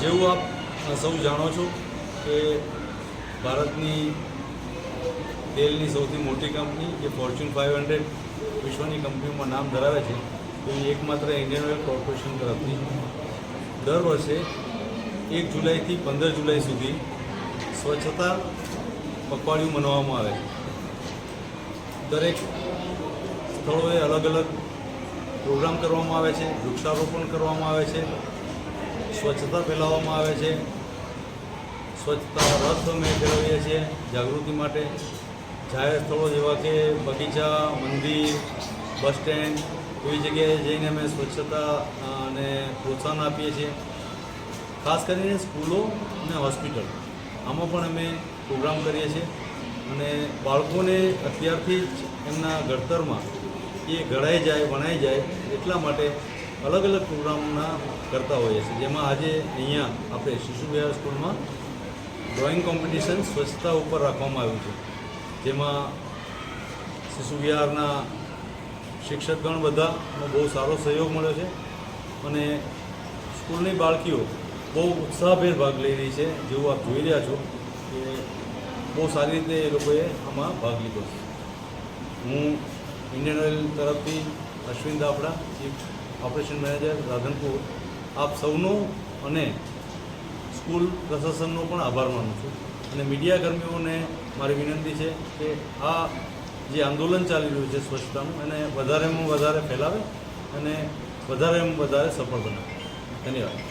જેવું આપ સૌ જાણો છો કે ભારતની તેલની સૌથી મોટી કંપની જે ફોર્ચ્યુન 500 વિશ્વની કંપનીઓમાં નામ ધરાવે છે તો એ એકમાત્ર ઇન્ડિયન ઓઇલ કોર્પોરેશન તરફથી દર વર્ષે 1 જુલાઈથી 15 જુલાઈ સુધી સ્વચ્છતા પખવાડિયું મનાવવામાં આવે છે. દરેક સ્થળોએ અલગ અલગ પ્રોગ્રામ કરવામાં આવે છે, વૃક્ષારોપણ કરવામાં આવે છે, સ્વચ્છતા ફેલાવવામાં આવે છે, સ્વચ્છતા રથ અમે ફેરવીએ છીએ જાગૃતિ માટે. જાહેર સ્થળો જેવા કે બગીચા, મંદિર, બસ સ્ટેન્ડ એવી જગ્યાએ જઈને અમે સ્વચ્છતા અને પ્રોત્સાહન આપીએ છીએ. ખાસ કરીને સ્કૂલો અને હોસ્પિટલ આમાં પણ અમે પ્રોગ્રામ કરીએ છીએ અને બાળકોને અત્યારથી જ એમના ઘડતરમાં એ ઘડાઈ જાય, વણાઈ જાય એટલા માટે અલગ અલગ પ્રોગ્રામના કરતા હોઈએ છીએ. જેમાં આજે અહીંયા આપણે શિશુ વિહાર સ્કૂલમાં ડ્રોઈંગ કોમ્પિટિશન સ્વચ્છતા ઉપર રાખવામાં આવ્યું છે, જેમાં શિશુ વિહારના શિક્ષકગણ બધાનો બહુ સારો સહયોગ મળ્યો છે અને સ્કૂલની બાળકીઓ બહુ ઉત્સાહભેર ભાગ લઈ રહી છે. જેવું આપ જોઈ રહ્યા છો કે બહુ સારી રીતે એ લોકોએ આમાં ભાગ લીધો છે. હું ઇન્ડિયન ઓઇલ તરફથી Ashwin Dafda, chief operation manager Radhanpur, આપ સૌનો અને સ્કૂલ પ્રશાસનનો પણ આભાર માનું છું. અને મીડિયાકર્મીઓને મારી વિનંતી છે કે આ જે આંદોલન ચાલી રહ્યું છે સ્વચ્છતાનું એને વધારેમાં વધારે ફેલાવે અને વધારેમાં વધારે સફળ બનાવે. ધન્યવાદ.